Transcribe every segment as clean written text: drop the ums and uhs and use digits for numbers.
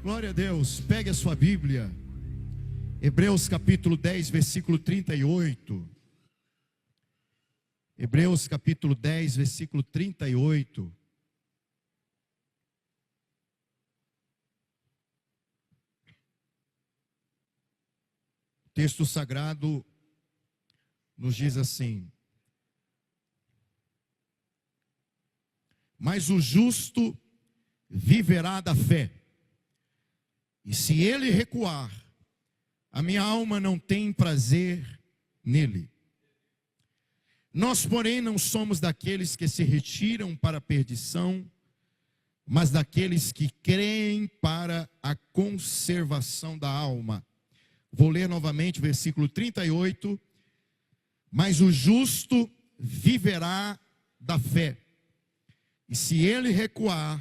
Glória a Deus. Pegue a sua Bíblia. Hebreus capítulo 10, versículo 38. Hebreus capítulo 10, versículo 38. O texto sagrado nos diz assim: mas o justo viverá da fé, e se ele recuar, a minha alma não tem prazer nele. Nós, porém, não somos daqueles que se retiram para a perdição, mas daqueles que creem para a conservação da alma. Vou ler novamente o versículo 38. Mas o justo viverá da fé, e se ele recuar,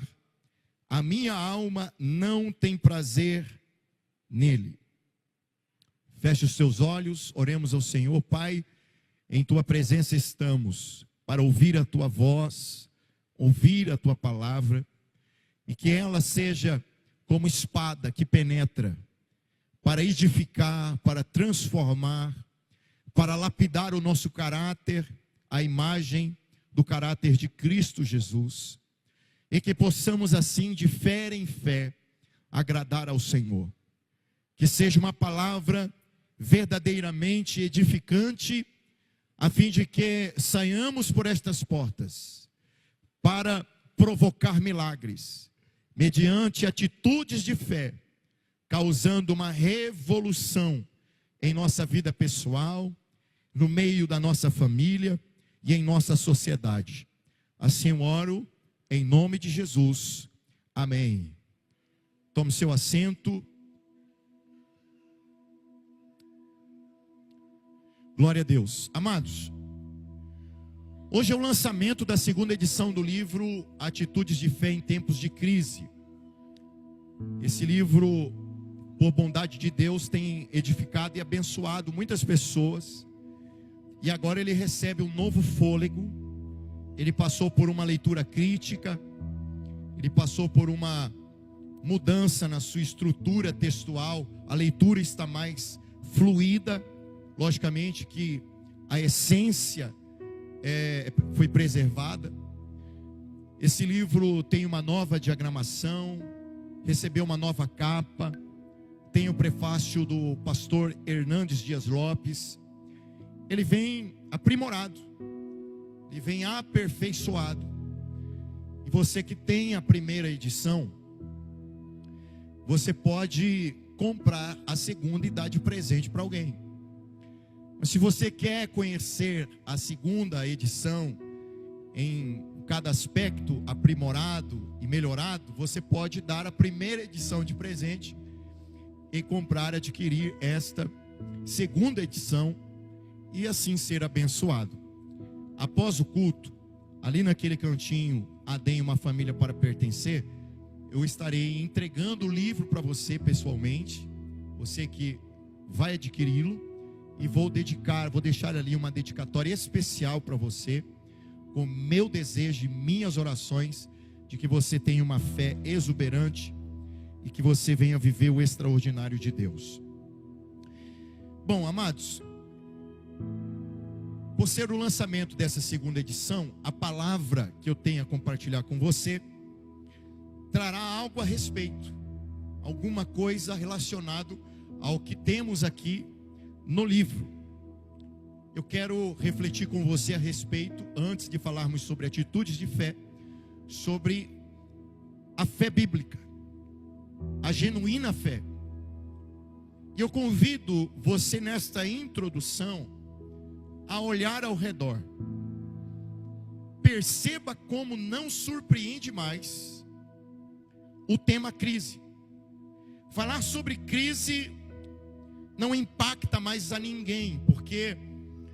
a minha alma não tem prazer nele. Feche os seus olhos, oremos ao Senhor. Pai, em tua presença estamos para ouvir a tua voz, ouvir a tua palavra, e que ela seja como espada que penetra, para edificar, para transformar, para lapidar o nosso caráter, a imagem do caráter de Cristo Jesus, e que possamos assim, de fé em fé, agradar ao Senhor. Que seja uma palavra verdadeiramente edificante, a fim de que saiamos por estas portas para provocar milagres, mediante atitudes de fé, causando uma revolução em nossa vida pessoal, no meio da nossa família e em nossa sociedade. Assim eu oro em nome de Jesus. Amém. Tome seu assento. Glória a Deus. Amados, hoje é o lançamento da segunda edição do livro Atitudes de Fé em Tempos de Crise. Esse livro, por bondade de Deus, tem edificado e abençoado muitas pessoas. E agora ele recebe um novo fôlego. Ele passou por uma leitura crítica. Ele passou por uma mudança na sua estrutura textual. A leitura está mais fluida. Logicamente que a essência foi preservada. Esse livro tem uma nova diagramação, recebeu uma nova capa, tem o prefácio do pastor Hernandes Dias Lopes. Ele vem aprimorado, ele vem aperfeiçoado. E você que tem a primeira edição, você pode comprar a segunda e dar de presente para alguém. Mas se você quer conhecer a segunda edição em cada aspecto aprimorado e melhorado, você pode dar a primeira edição de presente e comprar, adquirir esta segunda edição e assim ser abençoado. Após o culto, ali naquele cantinho, Adem uma família para pertencer, eu estarei entregando o livro para você pessoalmente, você que vai adquiri-lo. E vou deixar ali uma dedicatória especial para você, com meu desejo e minhas orações, de que você tenha uma fé exuberante e que você venha viver o extraordinário de Deus. Bom, amados, por ser o lançamento dessa segunda edição, a palavra que eu tenho a compartilhar com você trará algo a respeito, alguma coisa relacionado ao que temos aqui no livro. Eu quero refletir com você a respeito, antes de falarmos sobre atitudes de fé, sobre a fé bíblica, a genuína fé. E eu convido você nesta introdução a olhar ao redor. Perceba como não surpreende mais o tema crise. Falar sobre crise não impacta mais a ninguém, porque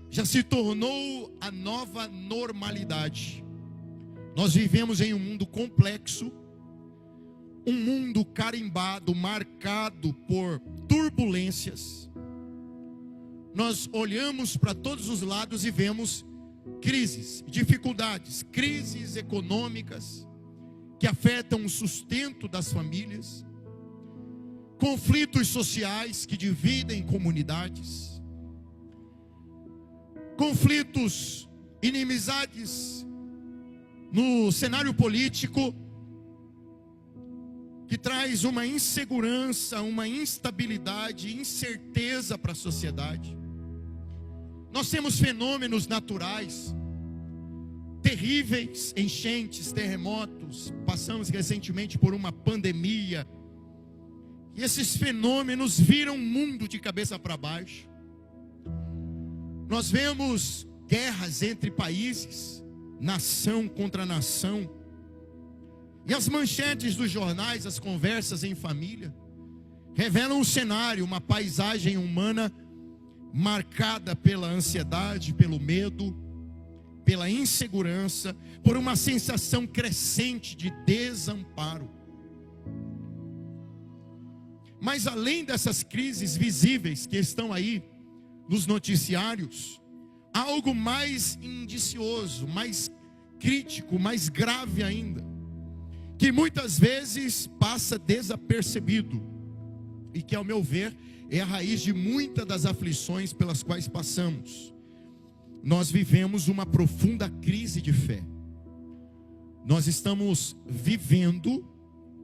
já se tornou a nova normalidade. Nós vivemos em um mundo complexo, um mundo carimbado, marcado por turbulências. Nós olhamos para todos os lados e vemos crises, dificuldades, crises econômicas que afetam o sustento das famílias. conflitos sociais que dividem comunidades, conflitos, inimizades no cenário político, que traz uma insegurança, uma instabilidade, incerteza para a sociedade. Nós temos fenômenos naturais terríveis, enchentes, terremotos. Passamos recentemente por uma pandemia. E esses fenômenos viram o mundo de cabeça para baixo. Nós vemos guerras entre países, nação contra nação. E as manchetes dos jornais, as conversas em família, revelam um cenário, uma paisagem humana marcada pela ansiedade, pelo medo, pela insegurança, por uma sensação crescente de desamparo. Mas além dessas crises visíveis que estão aí nos noticiários, há algo mais indicioso, mais crítico, mais grave ainda, que muitas vezes passa desapercebido e que, ao meu ver, é a raiz de muitas das aflições pelas quais passamos. Nós vivemos uma profunda crise de fé. Nós estamos vivendo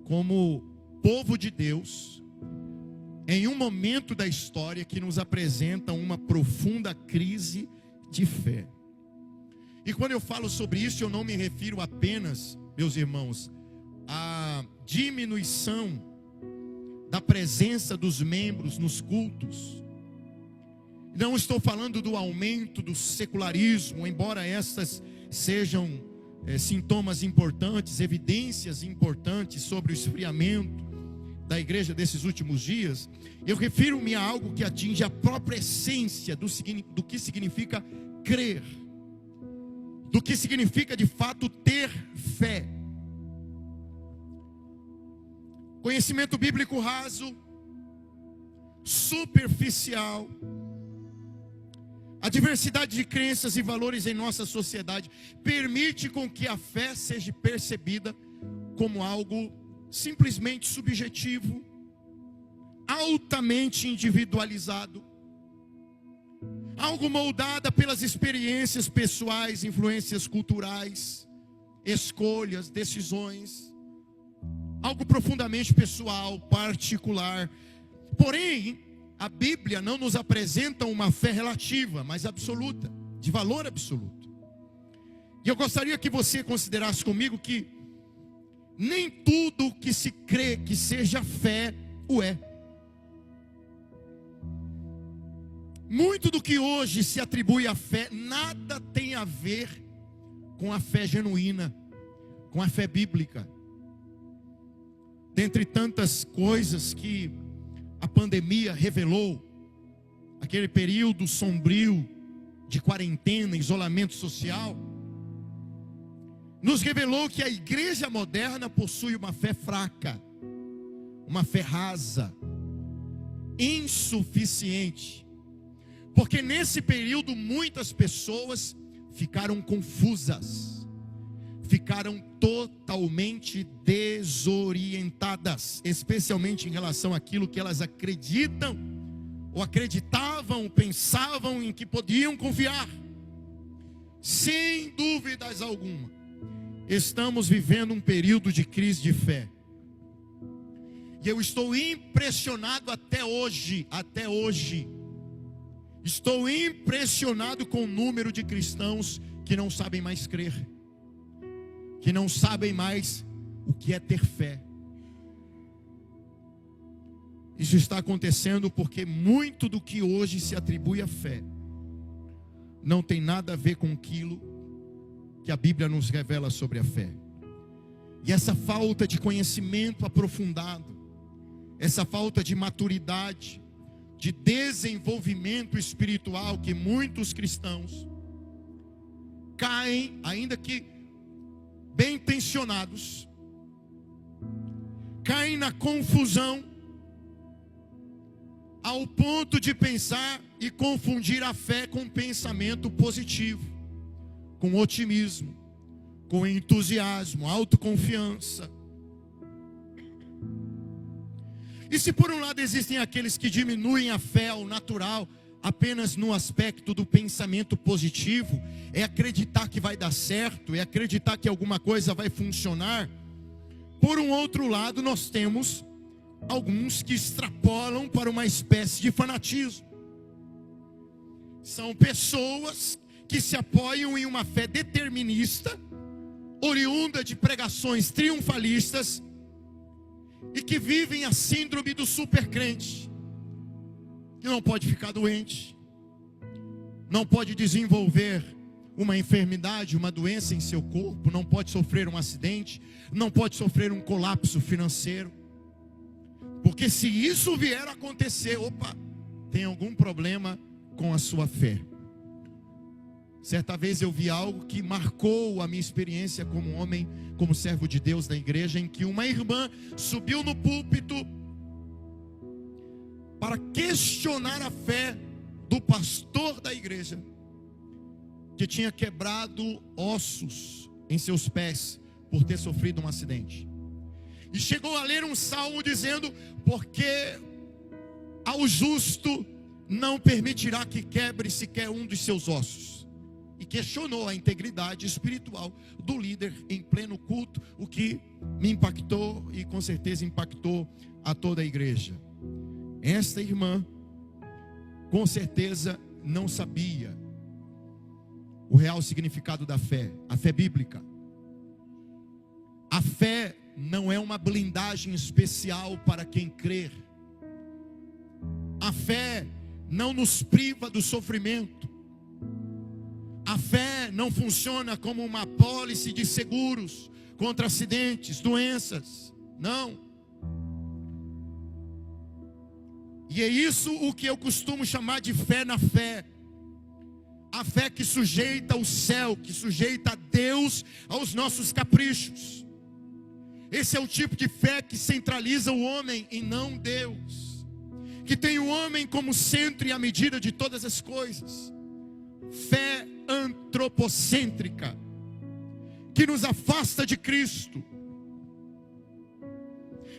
como povo de Deus em um momento da história que nos apresenta uma profunda crise de fé. E quando eu falo sobre isso, eu não me refiro apenas, meus irmãos, à diminuição da presença dos membros nos cultos. Não estou falando do aumento do secularismo, embora essas sejam sintomas importantes, evidências importantes sobre o esfriamento da igreja desses últimos dias. Eu refiro-me a algo que atinge a própria essência do que significa crer, do que significa de fato ter fé. Conhecimento bíblico raso, superficial, a diversidade de crenças e valores em nossa sociedade permite com que a fé seja percebida como algo simplesmente subjetivo, altamente individualizado, algo moldado pelas experiências pessoais, influências culturais, escolhas, decisões, algo profundamente pessoal, particular. Porém, a Bíblia não nos apresenta uma fé relativa, mas absoluta, de valor absoluto. E eu gostaria que você considerasse comigo que nem tudo que se crê que seja fé, o é. Muito do que hoje se atribui à fé, nada tem a ver com a fé genuína, com a fé bíblica. Dentre tantas coisas que a pandemia revelou, aquele período sombrio de quarentena, isolamento social, nos revelou que a igreja moderna possui uma fé fraca, uma fé rasa, insuficiente. Porque nesse período muitas pessoas ficaram confusas, ficaram totalmente desorientadas, especialmente em relação àquilo que elas acreditam, ou acreditavam, pensavam em que podiam confiar. Sem dúvidas alguma, estamos vivendo um período de crise de fé. E eu estou impressionado até hoje, estou impressionado com o número de cristãos que não sabem mais crer, que não sabem mais o que é ter fé. Isso está acontecendo porque muito do que hoje se atribui à fé não tem nada a ver com aquilo que a Bíblia nos revela sobre a fé. E essa falta de conhecimento aprofundado, essa falta de maturidade, de desenvolvimento espiritual que muitos cristãos caem, ainda que bem intencionados, caem na confusão ao ponto de pensar e confundir a fé com pensamento positivo, com otimismo, com entusiasmo, autoconfiança. E se por um lado existem aqueles que diminuem a fé ao natural, apenas no aspecto do pensamento positivo, é acreditar que vai dar certo, é acreditar que alguma coisa vai funcionar. Por um outro lado, nós temos alguns que extrapolam para uma espécie de fanatismo. São pessoas que se apoiam em uma fé determinista, oriunda de pregações triunfalistas, e que vivem a síndrome do supercrente, que não pode ficar doente, não pode desenvolver uma enfermidade, uma doença em seu corpo, não pode sofrer um acidente, não pode sofrer um colapso financeiro, porque se isso vier a acontecer, tem algum problema com a sua fé. Certa vez eu vi algo que marcou a minha experiência como homem, como servo de Deus da igreja, em que uma irmã subiu no púlpito para questionar a fé do pastor da igreja, que tinha quebrado ossos em seus pés por ter sofrido um acidente. E chegou a ler um salmo dizendo: porque ao justo não permitirá que quebre sequer um dos seus ossos. E questionou a integridade espiritual do líder em pleno culto, o que me impactou e com certeza impactou a toda a igreja. Esta irmã, com certeza, não sabia o real significado da fé, a fé bíblica. A fé não é uma blindagem especial para quem crer. A fé não nos priva do sofrimento. A fé não funciona como uma apólice de seguros contra acidentes, doenças. Não. E é isso o que eu costumo chamar de fé na fé. A fé que sujeita o céu, que sujeita a Deus aos nossos caprichos. Esse é o tipo de fé que centraliza o homem e não Deus. Que tem o homem como centro e a medida de todas as coisas. Fé antropocêntrica, que nos afasta de Cristo.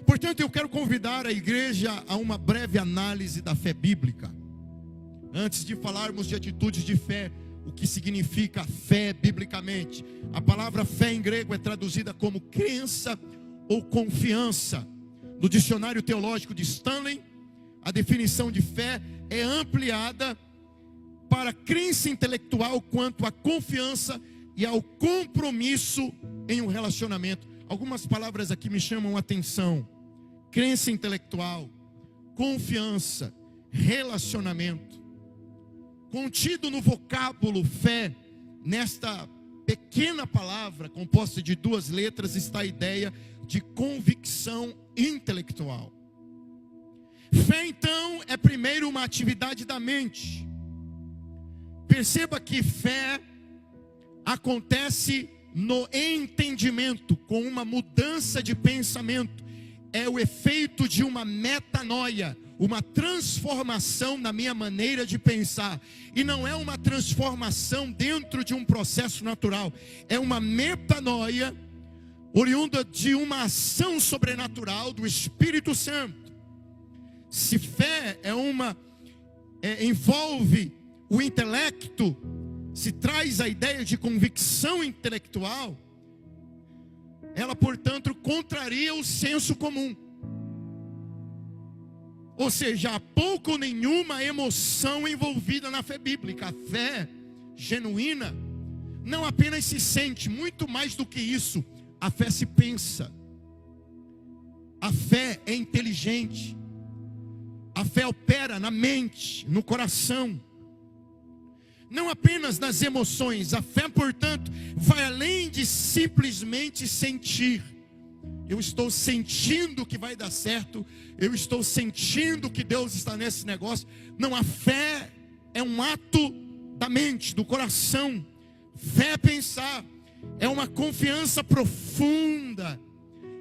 Portanto, eu quero convidar a igreja a uma breve análise da fé bíblica. Antes de falarmos de atitudes de fé, o que significa fé biblicamente. A palavra fé em grego é traduzida como crença ou confiança. No dicionário teológico de Stanley, a definição de fé é ampliada para crença intelectual quanto à confiança e ao compromisso em um relacionamento. Algumas palavras aqui me chamam a atenção: crença intelectual, confiança, relacionamento. Contido no vocábulo fé, nesta pequena palavra composta de duas letras, está a ideia de convicção intelectual. Fé, então, é primeiro uma atividade da mente. Perceba que fé acontece no entendimento, com uma mudança de pensamento. É o efeito de uma metanoia, uma transformação na minha maneira de pensar. E não é uma transformação dentro de um processo natural. É uma metanoia oriunda de uma ação sobrenatural do Espírito Santo. Se fé envolve o intelecto, se traz a ideia de convicção intelectual, ela, portanto, contraria o senso comum. Ou seja, há pouco ou nenhuma emoção envolvida na fé bíblica. A fé genuína não apenas se sente, muito mais do que isso, a fé se pensa. A fé é inteligente. A fé opera na mente, no coração. Não apenas nas emoções. A fé, portanto, vai além de simplesmente sentir. Eu estou sentindo que vai dar certo. Eu estou sentindo que Deus está nesse negócio. Não, a fé é um ato da mente, do coração. Fé é pensar. É uma confiança profunda,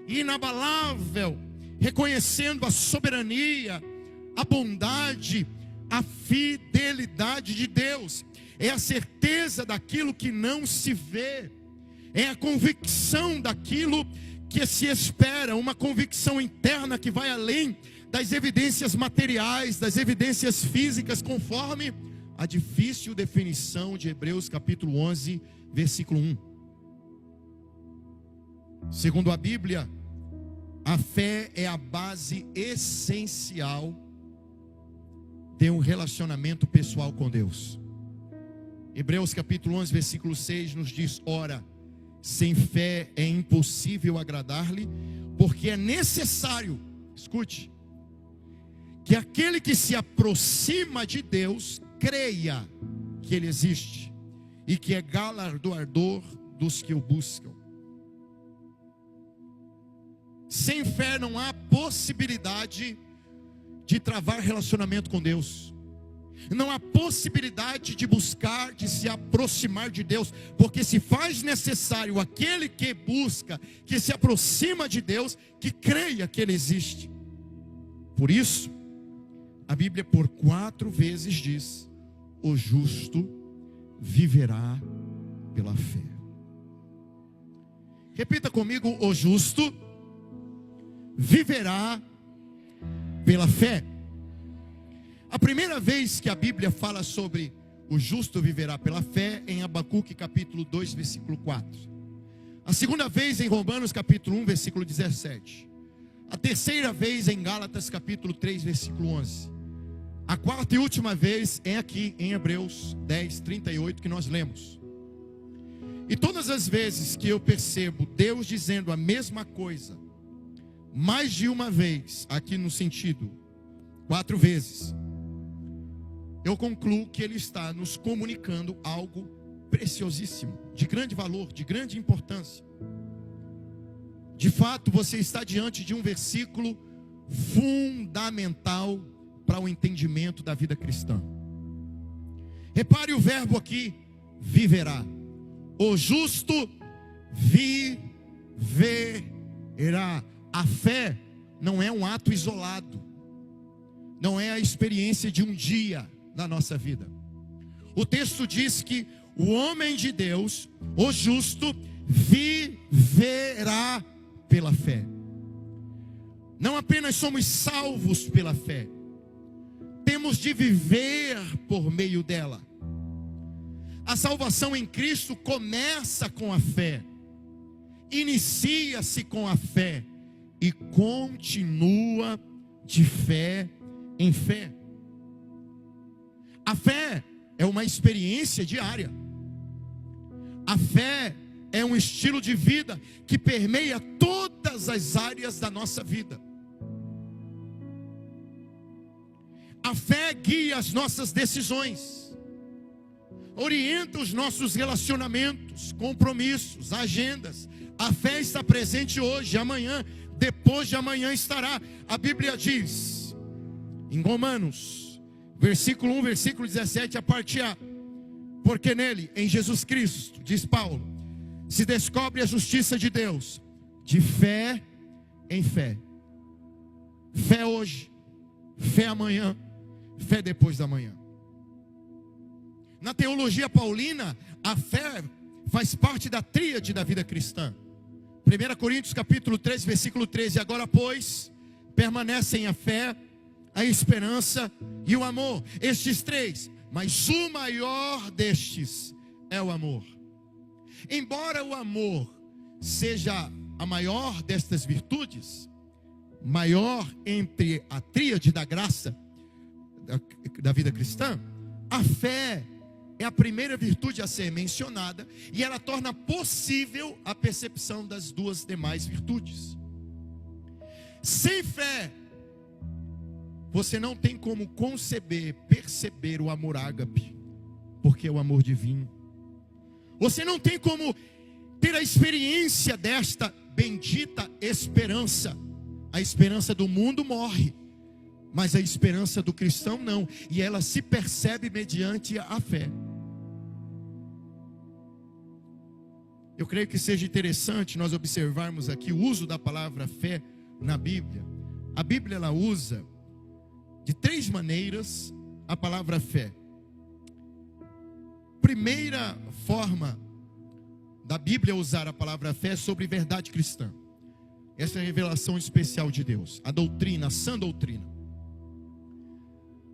inabalável, reconhecendo a soberania, a bondade, a fidelidade de Deus. É a certeza daquilo que não se vê. É a convicção daquilo que se espera. Uma convicção interna que vai além das evidências materiais, das evidências físicas, conforme a difícil definição de Hebreus capítulo 11, versículo 1. Segundo a Bíblia, a fé é a base essencial de um relacionamento pessoal com Deus. Hebreus capítulo 11, versículo 6 nos diz: ora, sem fé é impossível agradar-lhe, porque é necessário, escute, que aquele que se aproxima de Deus creia que Ele existe e que é galardoador dos que o buscam. Sem fé não há possibilidade de travar relacionamento com Deus. Não há possibilidade de buscar, de se aproximar de Deus, porque se faz necessário aquele que busca, que se aproxima de Deus, que creia que Ele existe. Por isso, a Bíblia por 4 vezes diz: o justo viverá pela fé. Repita comigo: o justo viverá pela fé. A primeira vez que a Bíblia fala sobre o justo viverá pela fé é em Abacuque capítulo 2, versículo 4. A segunda vez em Romanos capítulo 1, versículo 17. A terceira vez em Gálatas capítulo 3, versículo 11. A quarta e última vez é aqui em Hebreus 10, 38 que nós lemos. E todas as vezes que eu percebo Deus dizendo a mesma coisa, mais de uma vez, aqui no sentido, 4 vezes, eu concluo que Ele está nos comunicando algo preciosíssimo, de grande valor, de grande importância. De fato, você está diante de um versículo fundamental para o entendimento da vida cristã. Repare o verbo aqui, viverá. O justo viverá. A fé não é um ato isolado, não é a experiência de um dia na nossa vida. O texto diz que o homem de Deus, o justo, viverá pela fé. Não apenas somos salvos pela fé, temos de viver por meio dela. A salvação em Cristo começa com a fé, inicia-se com a fé e continua de fé em fé. A fé é uma experiência diária. A fé é um estilo de vida que permeia todas as áreas da nossa vida. A fé guia as nossas decisões, orienta os nossos relacionamentos, compromissos, agendas. A fé está presente hoje, amanhã, depois de amanhã estará. A Bíblia diz, em Romanos, versículo 1, versículo 17, a parte A: porque nele, em Jesus Cristo, diz Paulo, se descobre a justiça de Deus, de fé em fé. Fé hoje, fé amanhã, fé depois da manhã. Na teologia paulina, a fé faz parte da tríade da vida cristã. 1 Coríntios capítulo 3, versículo 13: agora pois, permanecem a fé, a esperança e o amor. Estes 3, mas o maior destes é o amor. Embora o amor seja a maior destas virtudes, maior entre a tríade da graça da vida cristã, a fé é a primeira virtude a ser mencionada, e ela torna possível a percepção das 2 demais virtudes. Sem fé, você não tem como conceber, perceber o amor ágape, porque é o amor divino. Você não tem como ter a experiência desta bendita esperança. A esperança do mundo morre, mas a esperança do cristão não, e ela se percebe mediante a fé. Eu creio que seja interessante nós observarmos aqui o uso da palavra fé na Bíblia. A Bíblia ela usa de 3 maneiras a palavra fé. Primeira forma da Bíblia usar a palavra fé é sobre verdade cristã. Essa é a revelação especial de Deus. A doutrina, a sã doutrina.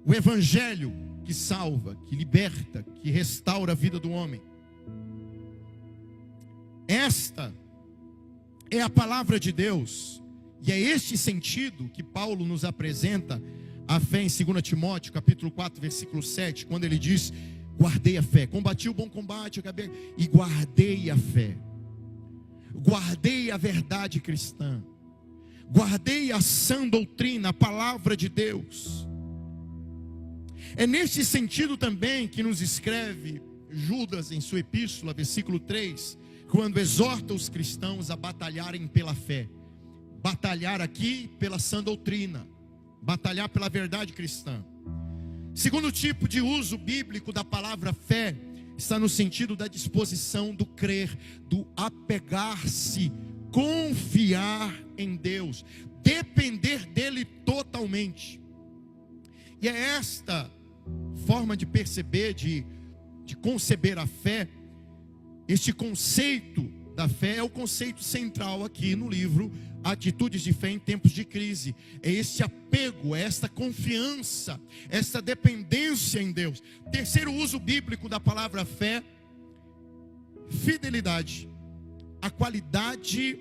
O evangelho que salva, que liberta, que restaura a vida do homem. Esta é a palavra de Deus. E é este sentido que Paulo nos apresenta a fé em 2 Timóteo, capítulo 4, versículo 7, quando ele diz: guardei a fé, combati o bom combate, e guardei a fé. Guardei a verdade cristã. Guardei a sã doutrina, a palavra de Deus. É neste sentido também que nos escreve Judas em sua epístola, versículo 3, quando exorta os cristãos a batalharem pela fé. Batalhar aqui pela sã doutrina, batalhar pela verdade cristã. Segundo tipo de uso bíblico da palavra fé está no sentido da disposição do crer, do apegar-se, confiar em Deus, depender dele totalmente. E é esta forma de perceber, de conceber a fé. Este conceito da fé é o conceito central aqui no livro Atitudes de Fé em Tempos de Crise. É esse apego, é esta confiança, esta dependência em Deus. Terceiro uso bíblico da palavra fé: fidelidade. A qualidade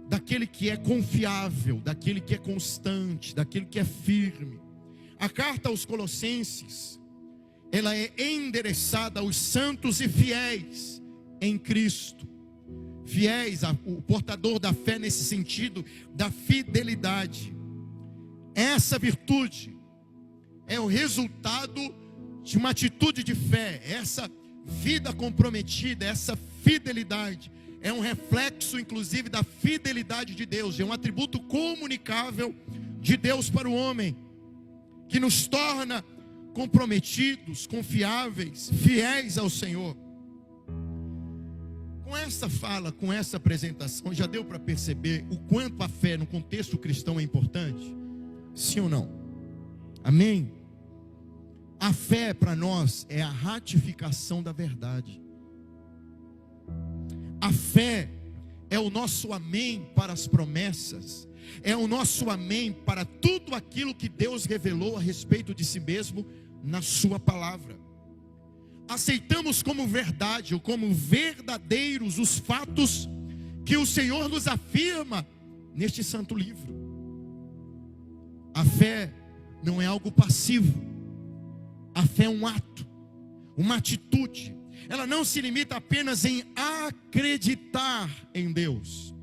daquele que é confiável, daquele que é constante, daquele que é firme. A carta aos Colossenses, ela é endereçada aos santos e fiéis em Cristo. Fiéis, o portador da fé nesse sentido, da fidelidade. Essa virtude é o resultado de uma atitude de fé. Essa vida comprometida, essa fidelidade, é um reflexo inclusive da fidelidade de Deus. É um atributo comunicável de Deus para o homem, que nos torna comprometidos, confiáveis, fiéis ao Senhor. Com essa fala, com essa apresentação, já deu para perceber o quanto a fé no contexto cristão é importante? Sim ou não? Amém? A fé para nós é a ratificação da verdade. A fé é o nosso amém para as promessas. É o nosso amém para tudo aquilo que Deus revelou a respeito de si mesmo na sua palavra. Aceitamos como verdade ou como verdadeiros os fatos que o Senhor nos afirma neste santo livro. A fé não é algo passivo. A fé é um ato, uma atitude. Ela não se limita apenas em acreditar em Deus,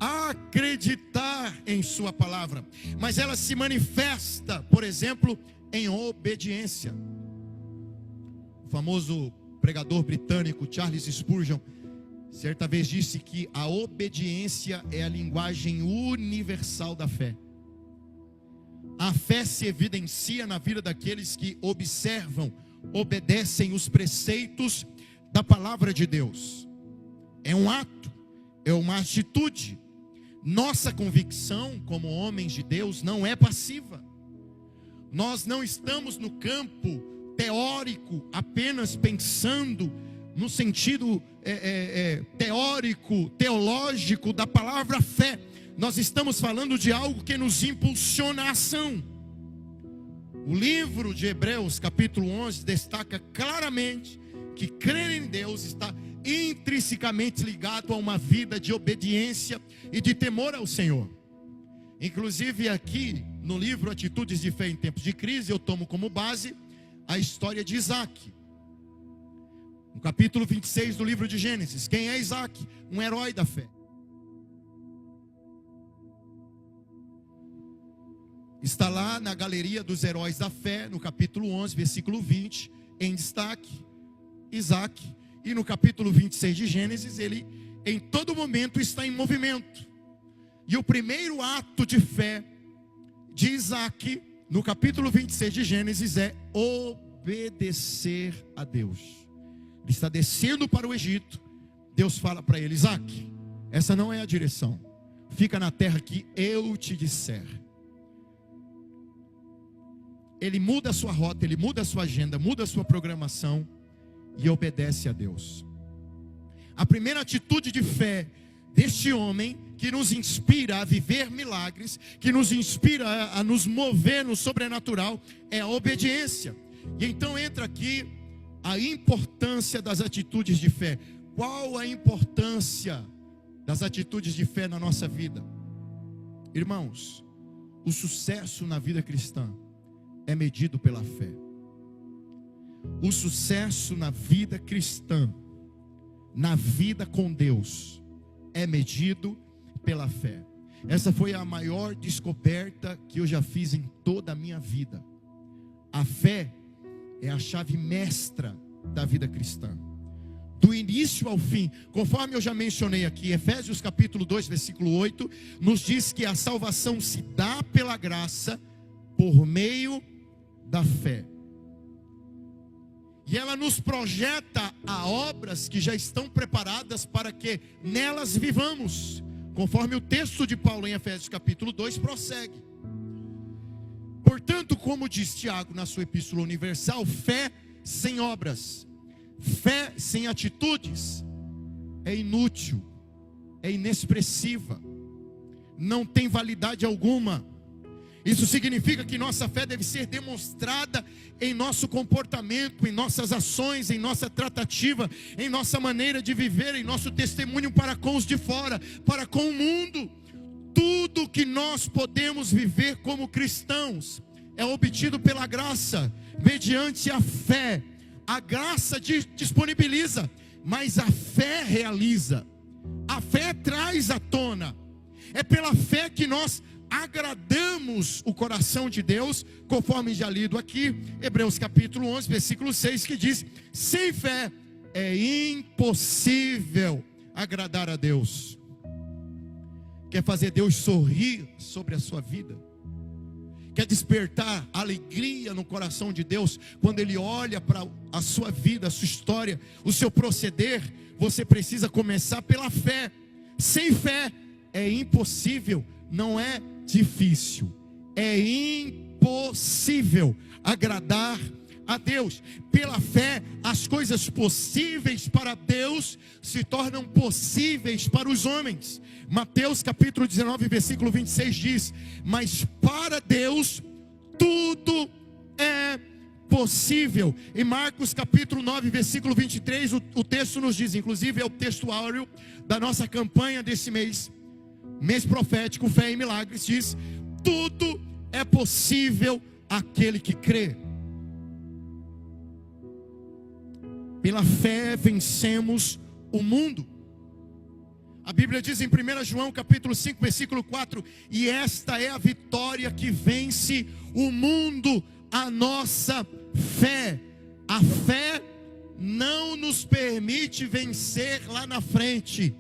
acreditar em sua palavra, mas ela se manifesta, por exemplo, em obediência. O famoso pregador britânico Charles Spurgeon certa vez disse que a obediência é a linguagem universal da fé. A fé se evidencia na vida daqueles que observam, obedecem os preceitos da palavra de Deus. É um ato, é uma atitude. Nossa convicção como homens de Deus não é passiva. Nós não estamos no campo teórico, apenas pensando no sentido teórico, teológico da palavra fé. Nós estamos falando de algo que nos impulsiona a ação. O livro de Hebreus, capítulo 11, destaca claramente que crer em Deus está intrinsecamente ligado a uma vida de obediência e de temor ao Senhor. Inclusive aqui no livro Atitudes de Fé em Tempos de Crise, eu tomo como base a história de Isaac. No capítulo 26 do livro de Gênesis. Quem é Isaac? Um herói da fé. Está lá na galeria dos heróis da fé, no capítulo 11, versículo 20, em destaque, Isaac. E no capítulo 26 de Gênesis, ele em todo momento está em movimento. E o primeiro ato de fé de Isaac, no capítulo 26 de Gênesis, é obedecer a Deus. Ele está descendo para o Egito. Deus fala para ele: Isaac, essa não é a direção. Fica na terra que eu te disser. Ele muda a sua rota, ele muda a sua agenda, muda a sua programação e obedece a Deus. A primeira atitude de fé deste homem que nos inspira a viver milagres, que nos inspira a nos mover no sobrenatural, é a obediência. E então entra aqui a importância das atitudes de fé. Qual a importância das atitudes de fé na nossa vida? Irmãos, o sucesso na vida cristã é medido pela fé. O sucesso na vida cristã, na vida com Deus, é medido pela fé. Essa foi a maior descoberta que eu já fiz em toda a minha vida. A fé é a chave mestra da vida cristã, do início ao fim. Conforme eu já mencionei aqui, Efésios capítulo 2, versículo 8, nos diz que a salvação se dá pela graça, por meio da fé. E ela nos projeta a obras que já estão preparadas para que nelas vivamos, conforme o texto de Paulo em Efésios capítulo 2 prossegue. Portanto, como diz Tiago na sua epístola universal, fé sem obras, fé sem atitudes é inútil, é inexpressiva, não tem validade alguma. Isso significa que nossa fé deve ser demonstrada em nosso comportamento, em nossas ações, em nossa tratativa, em nossa maneira de viver, em nosso testemunho para com os de fora, para com o mundo. Tudo que nós podemos viver como cristãos é obtido pela graça, mediante a fé. A graça disponibiliza, mas a fé realiza. A fé traz à tona. É pela fé que nós agradamos o coração de Deus, conforme já lido aqui, Hebreus capítulo 11, versículo 6, que diz: sem fé é impossível agradar a Deus. Quer fazer Deus sorrir sobre a sua vida? Quer despertar alegria no coração de Deus quando Ele olha para a sua vida, a sua história, o seu proceder? Você precisa começar pela fé. Sem fé é impossível, não é difícil, é impossível agradar a Deus. Pela fé, as coisas possíveis para Deus se tornam possíveis para os homens. Mateus capítulo 19, versículo 26 diz: mas para Deus tudo é possível. Em Marcos capítulo 9, versículo 23, o texto nos diz, inclusive é o texto áureo da nossa campanha desse mês profético, Fé em Milagres, diz: tudo é possível àquele que crê. Pela fé vencemos o mundo. A Bíblia diz em 1 João capítulo 5, versículo 4: e esta é a vitória que vence o mundo, a nossa fé. A fé não nos permite vencer lá na frente.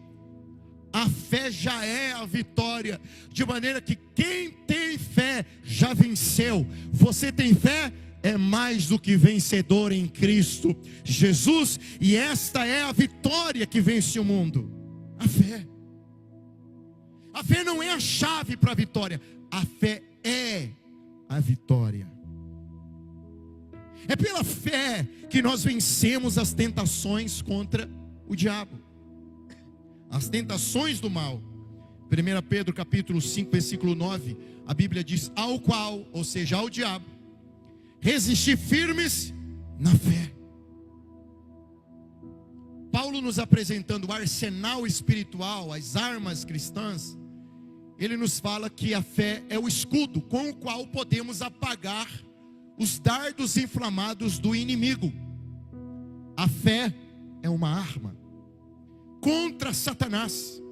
A fé já é a vitória, de maneira que quem tem fé já venceu. Você tem fé? É mais do que vencedor em Cristo Jesus, e esta é a vitória que vence o mundo. A fé. A fé não é a chave para a vitória, a fé é a vitória. É pela fé que nós vencemos as tentações contra o diabo, as tentações do mal. 1 Pedro capítulo 5, versículo 9, a Bíblia diz: ao qual, ou seja, ao diabo, resistir firmes na fé. Paulo nos apresentando o arsenal espiritual, as armas cristãs, ele nos fala que a fé é o escudo com o qual podemos apagar os dardos inflamados do inimigo. A fé é uma arma contra Satanás.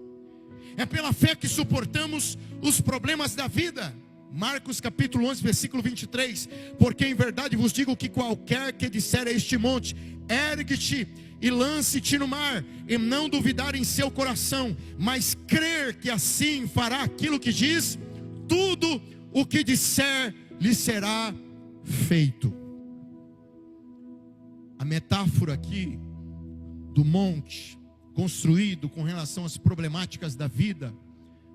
É pela fé que suportamos os problemas da vida. Marcos capítulo 11, versículo 23: porque em verdade vos digo que qualquer que disser a este monte: ergue-te e lance-te no mar, e não duvidar em seu coração, mas crer que assim fará aquilo que diz, tudo o que disser lhe será feito. A metáfora aqui do monte construído com relação às problemáticas da vida,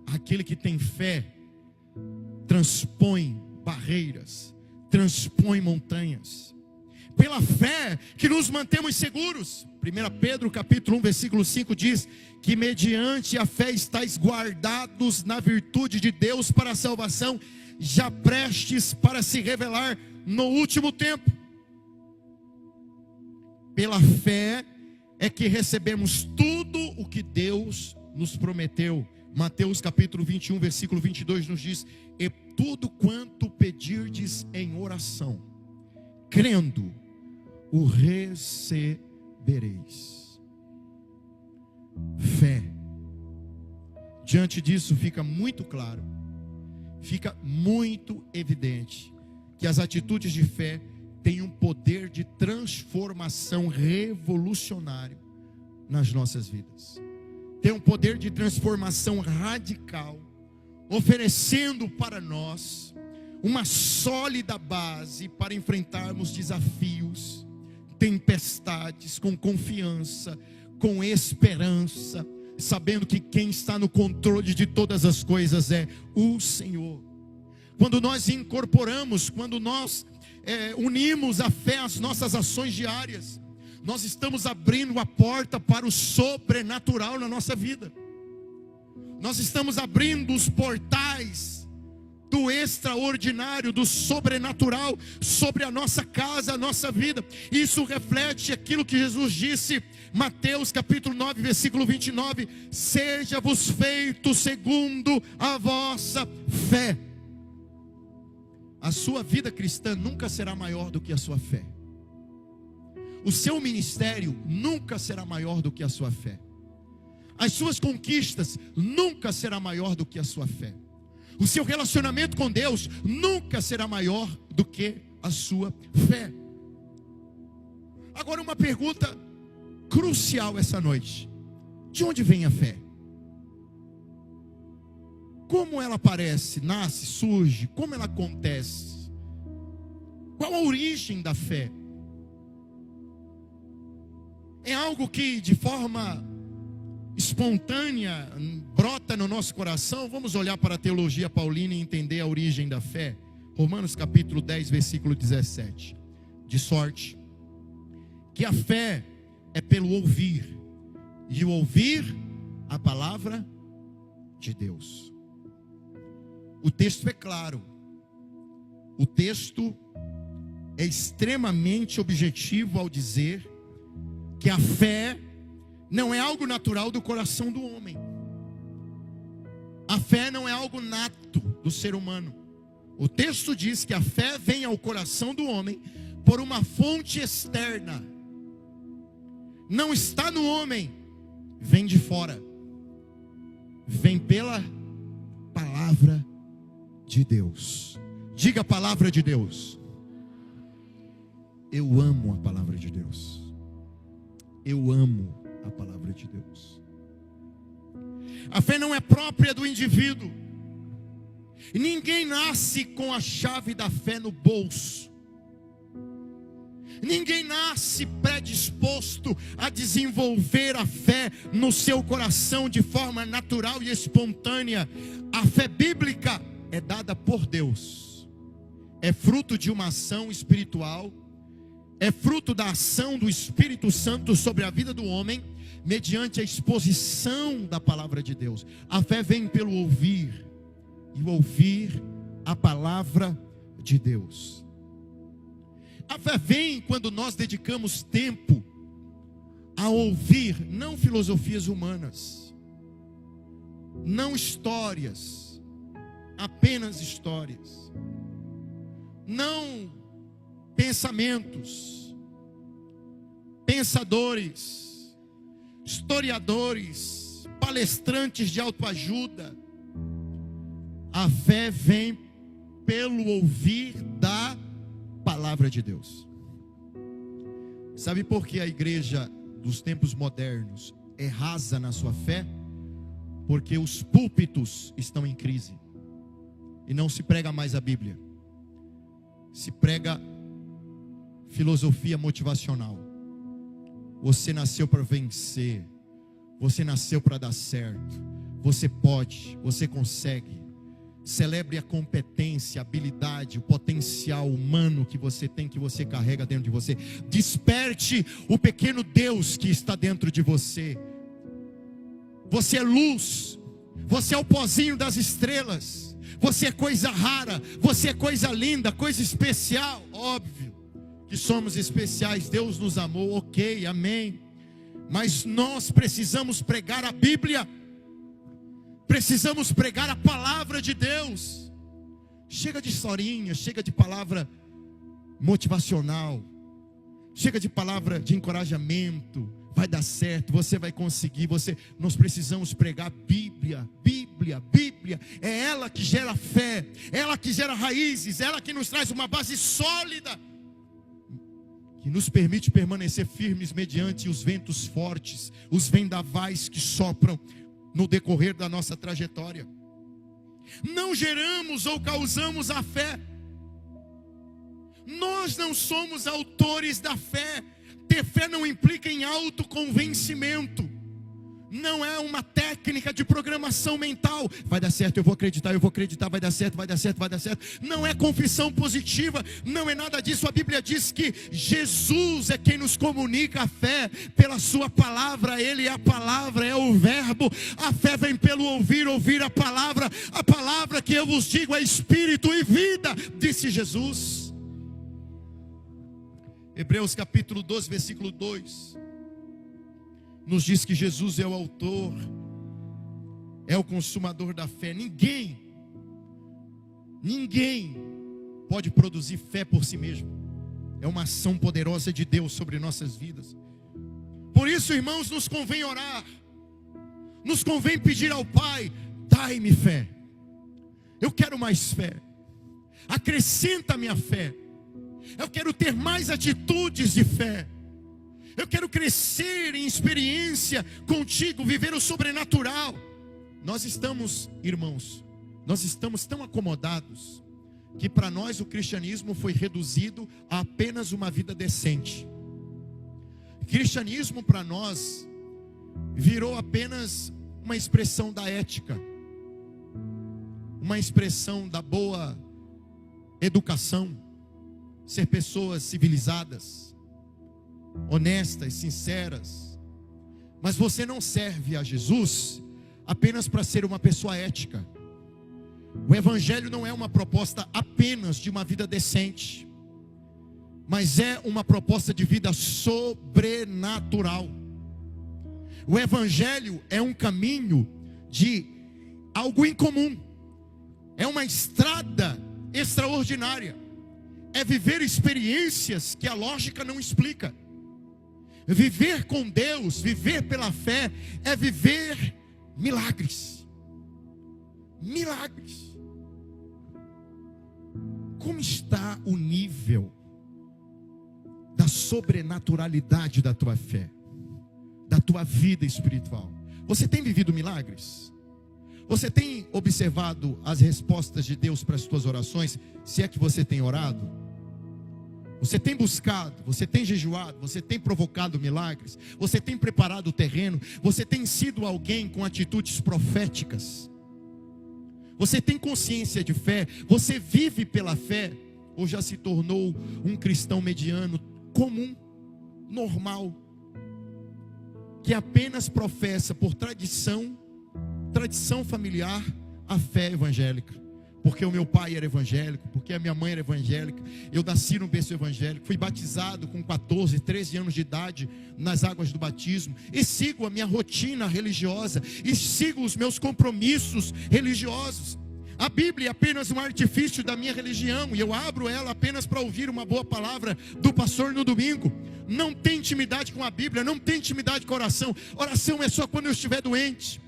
aquele que tem fé transpõe barreiras, transpõe montanhas. pela fé que nos mantemos seguros. 1 Pedro capítulo 1, versículo 5 diz que mediante a fé estáis guardados na virtude de Deus para a salvação, já prestes para se revelar no último tempo. Pela fé é que recebemos tudo o que Deus nos prometeu. Mateus capítulo 21, versículo 22 nos diz: e tudo quanto pedirdes em oração, crendo, o recebereis. Fé. Diante disso fica muito claro, fica muito evidente que as atitudes de fé têm um poder de transformação revolucionário nas nossas vidas. Tem um poder de transformação radical, oferecendo para nós uma sólida base para enfrentarmos desafios, tempestades, com confiança, com esperança, sabendo que quem está no controle de todas as coisas é o Senhor. Quando nós incorporamos, quando nós unimos a fé às nossas ações diárias, nós estamos abrindo a porta para o sobrenatural na nossa vida. Nós estamos abrindo os portais do extraordinário, do sobrenatural sobre a nossa casa, a nossa vida. Isso reflete aquilo que Jesus disse, Mateus capítulo 9, versículo 29, seja-vos feito segundo a vossa fé. A sua vida cristã nunca será maior do que a sua fé. O seu ministério nunca será maior do que a sua fé. As suas conquistas nunca será maior do que a sua fé. O seu relacionamento com Deus nunca será maior do que a sua fé. Agora uma pergunta crucial essa noite: de onde vem a fé? Como ela aparece, nasce, surge? Como ela acontece? Qual a origem da fé? É algo que de forma espontânea brota no nosso coração? Vamos olhar para a teologia paulina e entender a origem da fé. Romanos capítulo 10, versículo 17. De sorte que a fé é pelo ouvir, e o ouvir a palavra de Deus. O texto é claro. O texto é extremamente objetivo ao dizer que a fé não é algo natural do coração do homem. A fé não é algo nato do ser humano. O texto diz que a fé vem ao coração do homem por uma fonte externa. Não está no homem, vem de fora. Vem pela palavra de Deus. Diga a palavra de Deus. Eu amo a palavra de Deus. Eu amo a palavra de Deus. A fé não é própria do indivíduo. Ninguém nasce com a chave da fé no bolso. Ninguém nasce predisposto a desenvolver a fé no seu coração de forma natural e espontânea. A fé bíblica é dada por Deus. É fruto de uma ação espiritual. É fruto da ação do Espírito Santo sobre a vida do homem, mediante a exposição da palavra de Deus. A fé vem pelo ouvir, e o ouvir a palavra de Deus. A fé vem quando nós dedicamos tempo a ouvir, não filosofias humanas, não histórias, apenas histórias, não pensamentos, pensadores, historiadores, palestrantes de autoajuda. A fé vem pelo ouvir da palavra de Deus. Sabe por que a igreja dos tempos modernos é rasa na sua fé? Porque os púlpitos estão em crise e não se prega mais a Bíblia, se prega filosofia motivacional. Você nasceu para vencer, você nasceu para dar certo, você pode, você consegue. Celebre a competência, a habilidade, o potencial humano que você tem, que você carrega dentro de você. Desperte o pequeno Deus que está dentro de você. Você é luz. Você é o pozinho das estrelas. Você é coisa rara. Você é coisa linda, coisa especial. Óbvio que somos especiais. Deus nos amou, ok, amém. Mas nós precisamos pregar a Bíblia. Precisamos pregar a palavra de Deus. Chega de historinha, chega de palavra motivacional. Chega de palavra de encorajamento. Vai dar certo, você vai conseguir. Nós precisamos pregar Bíblia, Bíblia, Bíblia. É ela que gera fé, ela que gera raízes, ela que nos traz uma base sólida, que nos permite permanecer firmes mediante os ventos fortes, os vendavais que sopram no decorrer da nossa trajetória. Não geramos ou causamos a fé. Nós não somos autores da fé. Ter fé não implica em autoconvencimento. Não é uma técnica de programação mental. Vai dar certo, eu vou acreditar, vai dar certo, vai dar certo, vai dar certo. Não é confissão positiva, não é nada disso. A Bíblia diz que Jesus é quem nos comunica a fé pela sua palavra. Ele é a palavra, é o verbo. A fé vem pelo ouvir, ouvir a palavra. A palavra que eu vos digo é espírito e vida, disse Jesus. Hebreus capítulo 12, versículo 2 nos diz que Jesus é o autor, é o consumador da fé. Ninguém pode produzir fé por si mesmo. É uma ação poderosa de Deus sobre nossas vidas. Por isso, irmãos, nos convém orar, nos convém pedir ao Pai: dai-me fé. Eu quero mais fé. Acrescenta a minha fé. Eu quero ter mais atitudes de fé. Eu quero crescer em experiência contigo, viver o sobrenatural. Nós estamos, irmãos, tão acomodados que para nós o cristianismo foi reduzido a apenas uma vida decente. Cristianismo para nós virou apenas uma expressão da ética, uma expressão da boa educação, ser pessoas civilizadas, honestas, sinceras. Mas você não serve a Jesus apenas para ser uma pessoa ética. O Evangelho não é uma proposta apenas de uma vida decente, mas é uma proposta de vida sobrenatural. O Evangelho é um caminho de algo incomum, é uma estrada extraordinária, é viver experiências que a lógica não explica. Viver com Deus, viver pela fé, é viver milagres. Milagres. Como está o nível da sobrenaturalidade da tua fé, da tua vida espiritual? Você tem vivido milagres? Você tem observado as respostas de Deus para as tuas orações? Se é que você tem orado? Você tem buscado, você tem jejuado, você tem provocado milagres, você tem preparado o terreno, você tem sido alguém com atitudes proféticas, você tem consciência de fé, você vive pela fé, ou já se tornou um cristão mediano, comum, normal, que apenas professa por tradição familiar, a fé evangélica? Porque o meu pai era evangélico, porque a minha mãe era evangélica, eu nasci no berço evangélico, fui batizado com 14, 13 anos de idade nas águas do batismo, e sigo a minha rotina religiosa, e sigo os meus compromissos religiosos. A Bíblia é apenas um artifício da minha religião, e eu abro ela apenas para ouvir uma boa palavra do pastor no domingo. Não tem intimidade com a Bíblia, não tem intimidade com a oração. Oração é só quando eu estiver doente.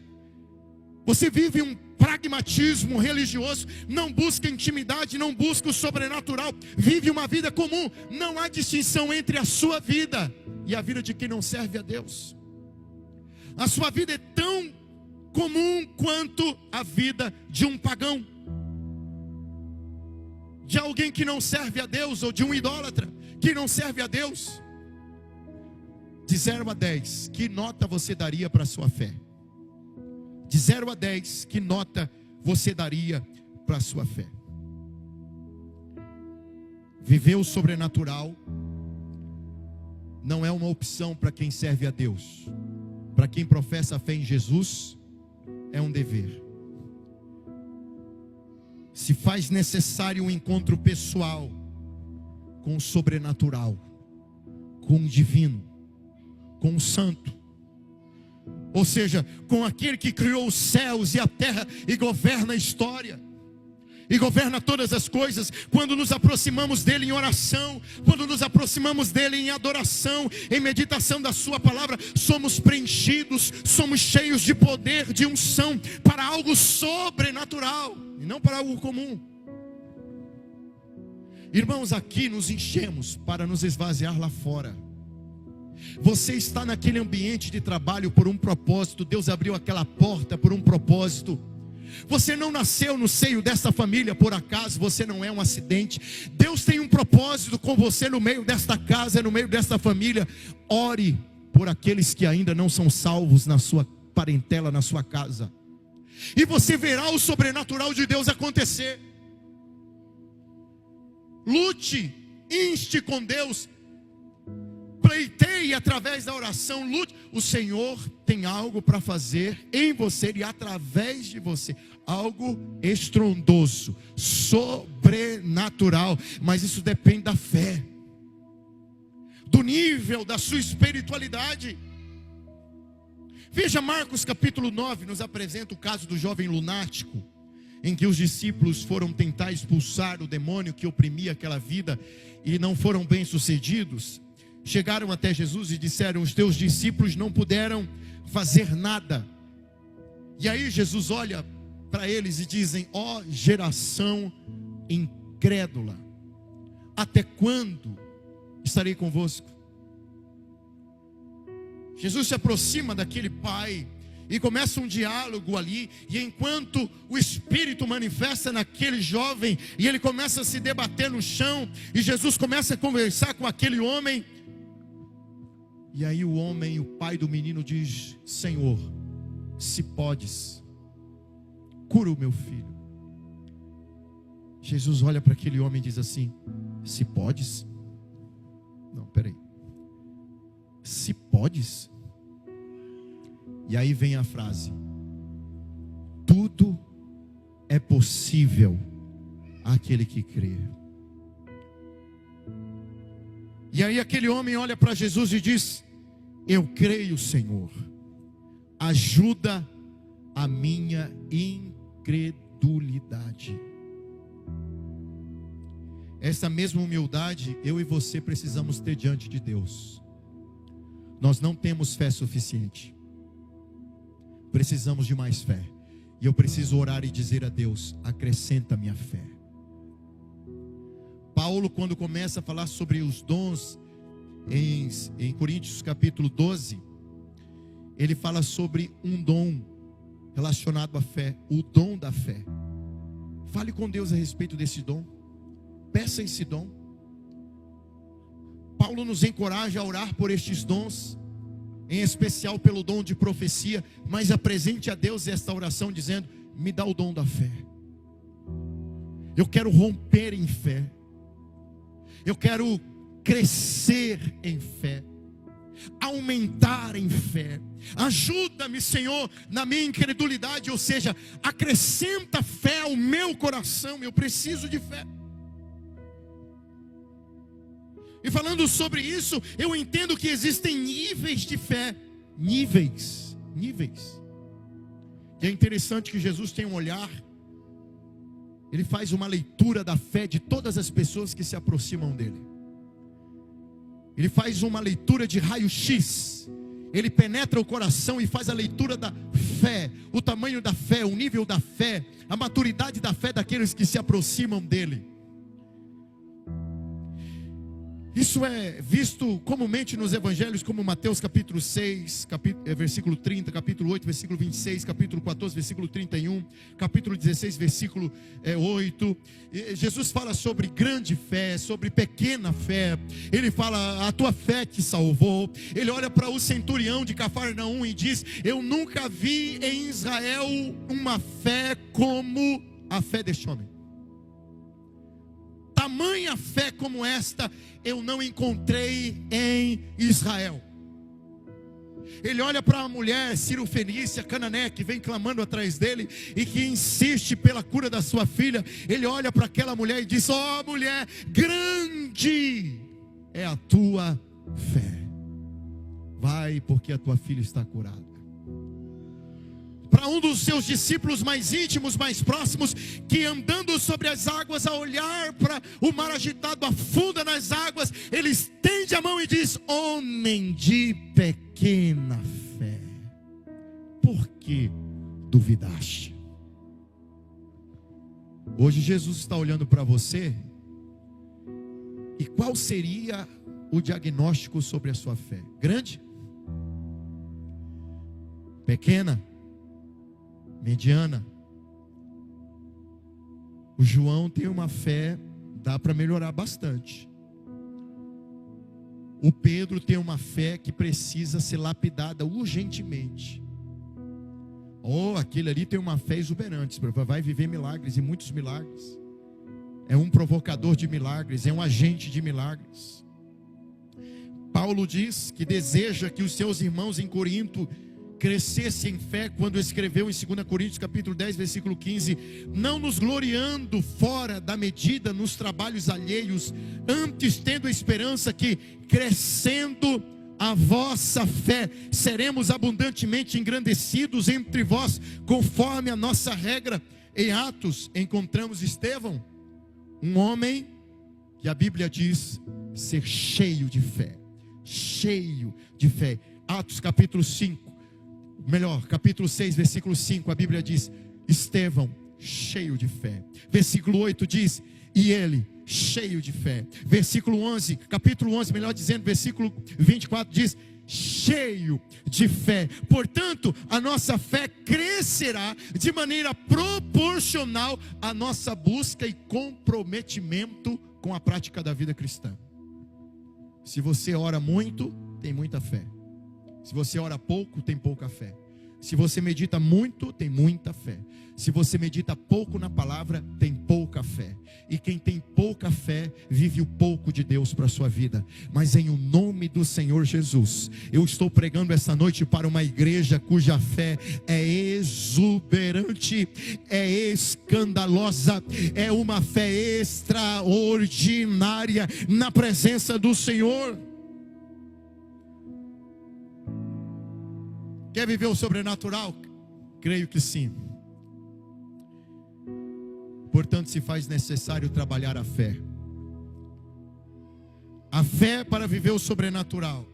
Você vive um pragmatismo religioso, não busca intimidade, não busca o sobrenatural, vive uma vida comum. Não há distinção entre a sua vida e a vida de quem não serve a Deus. A sua vida é tão comum quanto a vida de um pagão, de alguém que não serve a Deus, ou de um idólatra que não serve a Deus. De 0 a 10, que nota você daria para a sua fé? De 0 a 10, que nota você daria para a sua fé. Viver o sobrenatural não é uma opção para quem serve a Deus. Para quem professa a fé em Jesus, é um dever. Se faz necessário um encontro pessoal com o sobrenatural, com o divino, com o santo. Ou seja, com aquele que criou os céus e a terra e governa a história. E governa todas as coisas. Quando nos aproximamos dele em oração, quando nos aproximamos dele em adoração, em meditação da sua palavra, somos preenchidos, somos cheios de poder, de unção, para algo sobrenatural, e não para algo comum. Irmãos, aqui nos enchemos para nos esvaziar lá fora. Você está naquele ambiente de trabalho por um propósito. Deus abriu aquela porta por um propósito. Você não nasceu no seio dessa família por acaso, você não é um acidente. Deus tem um propósito com você no meio desta casa, no meio desta família. Ore por aqueles que ainda não são salvos na sua parentela, na sua casa, e você verá o sobrenatural de Deus acontecer. Lute, inste com Deus, pleiteie através da oração, lute. O Senhor tem algo para fazer em você e através de você, algo estrondoso, sobrenatural, mas isso depende da fé, do nível da sua espiritualidade. Veja, Marcos capítulo 9 nos apresenta o caso do jovem lunático, em que os discípulos foram tentar expulsar o demônio que oprimia aquela vida e não foram bem sucedidos. Chegaram até Jesus e disseram: os teus discípulos não puderam fazer nada. E aí Jesus olha para eles e dizem: ó geração incrédula, até quando estarei convosco? Jesus se aproxima daquele pai e começa um diálogo ali, e enquanto o Espírito manifesta naquele jovem, e ele começa a se debater no chão, e Jesus começa a conversar com aquele homem, e aí o homem, o pai do menino diz: Senhor, se podes, cura o meu filho. Jesus olha para aquele homem e diz assim: se podes? Não, peraí. Se podes? E aí vem a frase: tudo é possível àquele que crê. E aí aquele homem olha para Jesus e diz: eu creio, Senhor, ajuda a minha incredulidade. Essa mesma humildade eu e você precisamos ter diante de Deus. Nós não temos fé suficiente, precisamos de mais fé. E eu preciso orar e dizer a Deus: acrescenta minha fé. Paulo, quando começa a falar sobre os dons em Coríntios capítulo 12, ele fala sobre um dom relacionado à fé, o dom da fé. Fale com Deus a respeito desse dom, peça esse dom. Paulo nos encoraja a orar por estes dons, em especial pelo dom de profecia, mas apresente a Deus esta oração dizendo: me dá o dom da fé. Eu quero romper em fé, eu quero crescer em fé, aumentar em fé. Ajuda-me, Senhor, na minha incredulidade, ou seja, acrescenta fé ao meu coração. Eu preciso de fé. E falando sobre isso, eu entendo que existem níveis de fé. Níveis. E é interessante que Jesus tem um olhar, ele faz uma leitura da fé de todas as pessoas que se aproximam dele. Ele faz uma leitura de raio-x. Ele penetra o coração e faz a leitura da fé, o tamanho da fé, o nível da fé, a maturidade da fé daqueles que se aproximam dele. Isso é visto comumente nos evangelhos, como Mateus capítulo 6, versículo 30, capítulo 8, versículo 26, capítulo 14, versículo 31, capítulo 16, versículo 8. Jesus fala sobre grande fé, sobre pequena fé. Ele fala: a tua fé te salvou. Ele olha para o centurião de Cafarnaum e diz: eu nunca vi em Israel uma fé como a fé deste homem. Tamanha fé como esta eu não encontrei em Israel. Ele olha para a mulher Cirofenícia, cananeia, que vem clamando atrás dele e que insiste pela cura da sua filha. Ele olha para aquela mulher e diz: ó mulher, grande é a tua fé. Vai, porque a tua filha está curada. Para um dos seus discípulos mais íntimos, mais próximos, que andando sobre as águas, a olhar para o mar agitado, afunda nas águas, ele estende a mão e diz: homem de pequena fé, por que duvidaste? Hoje Jesus está olhando para você, e qual seria o diagnóstico sobre a sua fé? Grande? Pequena? Mediana? O João tem uma fé, dá para melhorar bastante. O Pedro tem uma fé que precisa ser lapidada urgentemente. Aquele ali tem uma fé exuberante, vai viver milagres e muitos milagres. É um provocador de milagres, é um agente de milagres. Paulo diz que deseja que os seus irmãos em Corinto crescesse em fé, quando escreveu em 2 Coríntios capítulo 10, versículo 15: não nos gloriando fora da medida nos trabalhos alheios, antes tendo a esperança que, crescendo a vossa fé, seremos abundantemente engrandecidos entre vós, conforme a nossa regra. Em Atos encontramos Estevão, um homem que a Bíblia diz ser cheio de fé. Cheio de fé. Atos capítulo 5, capítulo 6, versículo 5, a Bíblia diz: Estevão, cheio de fé. Versículo 8 diz: e ele, cheio de fé. Versículo 11, capítulo 11, versículo 24 diz: cheio de fé. Portanto, a nossa fé crescerá de maneira proporcional à nossa busca e comprometimento com a prática da vida cristã. Se você ora muito, tem muita fé. Se você ora pouco, tem pouca fé. Se você medita muito, tem muita fé. Se você medita pouco na palavra, tem pouca fé. E quem tem pouca fé, vive o pouco de Deus para a sua vida. Mas em o nome do Senhor Jesus, eu estou pregando essa noite para uma igreja cuja fé é exuberante, é escandalosa, é uma fé extraordinária na presença do Senhor. Quer viver o sobrenatural? Creio que sim. Portanto, se faz necessário trabalhar a fé. A fé para viver o sobrenatural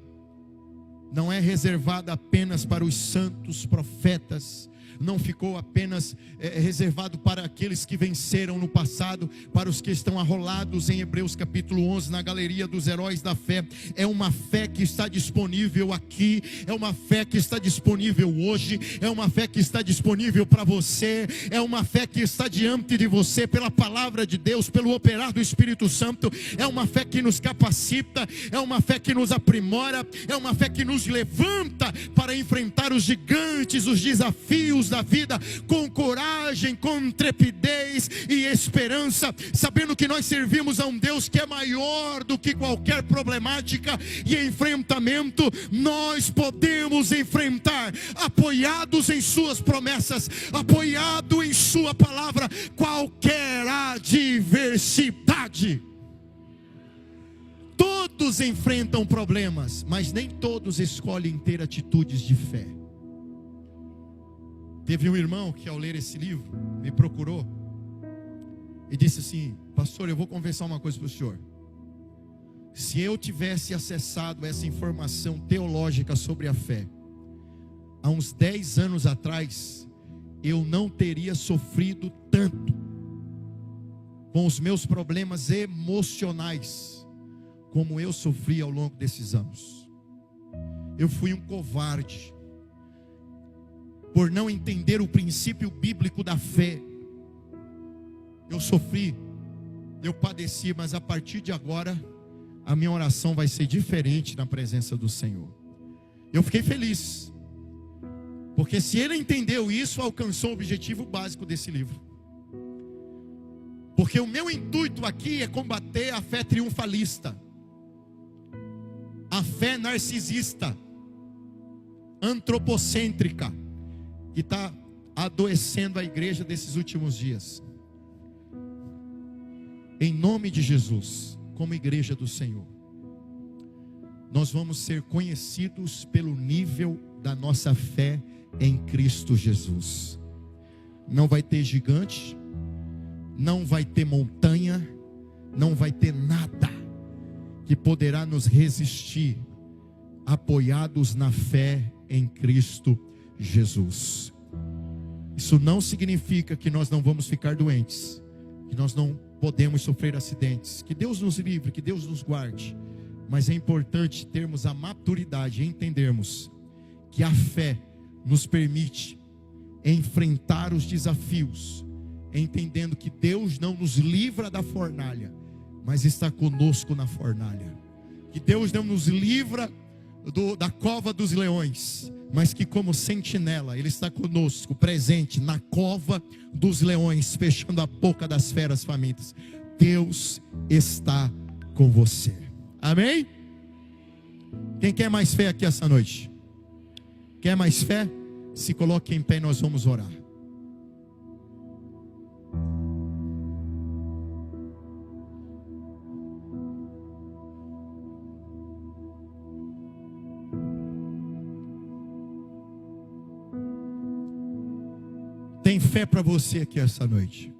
não é reservada apenas para os santos profetas. Não ficou apenas reservado para aqueles que venceram no passado, para os que estão arrolados em Hebreus capítulo 11, na galeria dos heróis da fé. É uma fé que está disponível aqui, é uma fé que está disponível hoje, é uma fé que está disponível para você, é uma fé que está diante de você pela palavra de Deus, pelo operar do Espírito Santo. É uma fé que nos capacita, é uma fé que nos aprimora, é uma fé que nos levanta para enfrentar os gigantes, os desafios da vida, com coragem, com intrepidez e esperança, sabendo que nós servimos a um Deus que é maior do que qualquer problemática e enfrentamento. Nós podemos enfrentar, apoiados em suas promessas, apoiado em sua palavra, qualquer adversidade. Todos enfrentam problemas, mas nem todos escolhem ter atitudes de fé. Teve um irmão que, ao ler esse livro, me procurou e disse assim: pastor, eu vou confessar uma coisa para o senhor. Se eu tivesse acessado essa informação teológica sobre a fé há uns 10 anos atrás, eu não teria sofrido tanto com os meus problemas emocionais como eu sofri ao longo desses anos. Eu fui um covarde por não entender o princípio bíblico da fé. Eu sofri, eu padeci, mas a partir de agora a minha oração vai ser diferente na presença do Senhor. Eu fiquei feliz, porque se ele entendeu isso, alcançou o objetivo básico desse livro. Porque o meu intuito aqui é combater a fé triunfalista, a fé narcisista, antropocêntrica, que está adoecendo a igreja desses últimos dias. Em nome de Jesus, como igreja do Senhor, nós vamos ser conhecidos pelo nível da nossa fé em Cristo Jesus. Não vai ter gigante, não vai ter montanha, não vai ter nada que poderá nos resistir, apoiados na fé em Cristo Jesus. Isso não significa que nós não vamos ficar doentes, que nós não podemos sofrer acidentes, que Deus nos livre, que Deus nos guarde. Mas é importante termos a maturidade e entendermos que a fé nos permite enfrentar os desafios, entendendo que Deus não nos livra da fornalha, mas está conosco na fornalha. Que Deus não nos livra da cova dos leões, mas que como sentinela Ele está conosco, presente na cova dos leões, fechando a boca das feras famintas. Deus está com você. Amém? Quem quer mais fé aqui essa noite? Quer mais fé? Se coloque em pé e nós vamos orar. Tem fé para você aqui essa noite.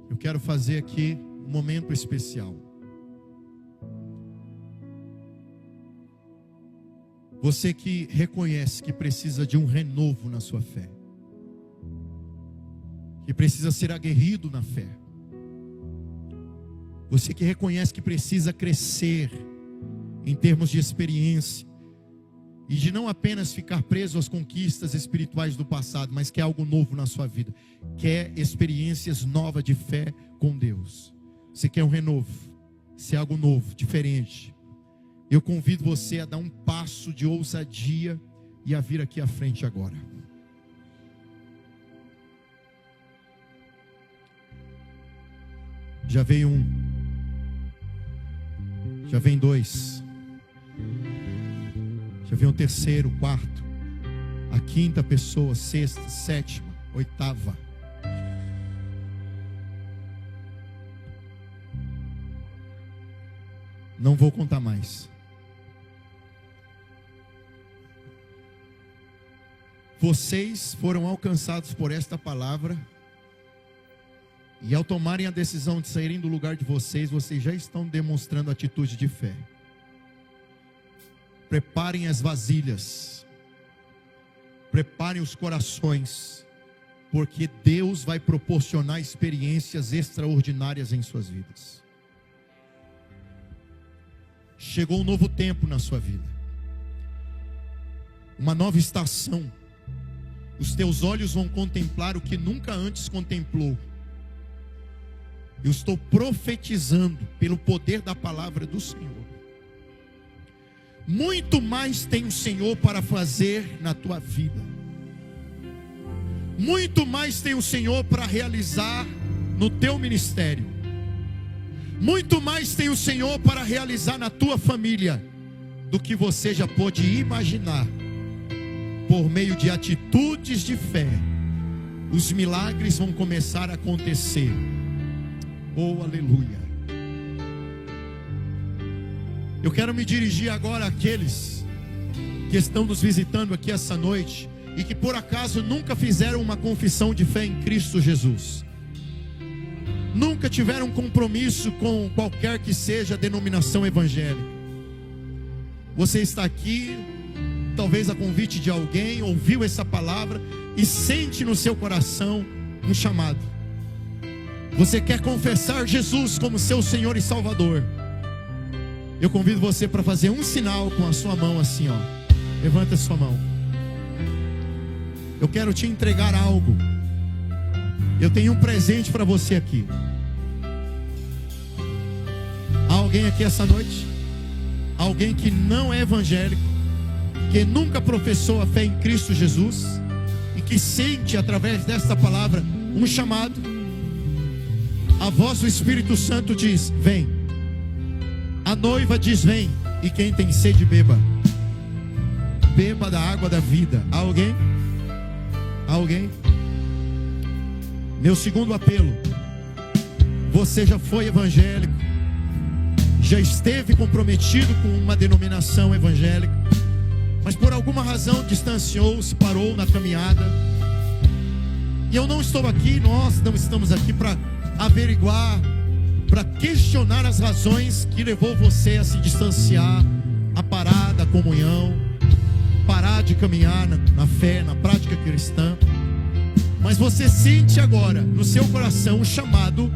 Eu quero fazer aqui um momento especial. Você que reconhece que precisa de um renovo na sua fé, que precisa ser aguerrido na fé, você que reconhece que precisa crescer em termos de experiência, e de não apenas ficar preso às conquistas espirituais do passado, mas quer algo novo na sua vida, quer experiências novas de fé com Deus. Você quer um renovo, ser algo novo, diferente. Eu convido você a dar um passo de ousadia e a vir aqui à frente agora. Já veio um, já vem dois, já vem o terceiro, quarto, a quinta pessoa, sexta, sétima, oitava. Não vou contar mais. Vocês foram alcançados por esta palavra, e ao tomarem a decisão de saírem do lugar de vocês, vocês já estão demonstrando atitude de fé. Preparem as vasilhas, preparem os corações, porque Deus vai proporcionar experiências extraordinárias em suas vidas. Chegou um novo tempo na sua vida, uma nova estação. Os teus olhos vão contemplar o que nunca antes contemplou. Eu estou profetizando pelo poder da palavra do Senhor. Muito mais tem o Senhor para fazer na tua vida. Muito mais tem o Senhor para realizar no teu ministério. Muito mais tem o Senhor para realizar na tua família do que você já pôde imaginar. Por meio de atitudes de fé, os milagres vão começar a acontecer. Oh, aleluia. Eu quero me dirigir agora àqueles que estão nos visitando aqui essa noite e que por acaso nunca fizeram uma confissão de fé em Cristo Jesus. Nunca tiveram compromisso com qualquer que seja a denominação evangélica. Você está aqui, talvez a convite de alguém, ouviu essa palavra e sente no seu coração um chamado. Você quer confessar Jesus como seu Senhor e Salvador. Eu convido você para fazer um sinal com a sua mão assim, ó. Levanta a sua mão. Eu quero te entregar algo. Eu tenho um presente para você aqui. Há alguém aqui essa noite? Alguém que não é evangélico, que nunca professou a fé em Cristo Jesus, e que sente através desta palavra um chamado, a voz do Espírito Santo diz: vem. A noiva diz: vem. E quem tem sede, beba. Beba da água da vida. Há alguém? Há alguém? Meu segundo apelo: você já foi evangélico, já esteve comprometido com uma denominação evangélica, mas por alguma razão distanciou-se, parou na caminhada. E eu não estou aqui, nós não estamos aqui para averiguar, para questionar as razões que levou você a se distanciar, a parar da comunhão, parar de caminhar na fé, na prática cristã. Mas você sente agora no seu coração um chamado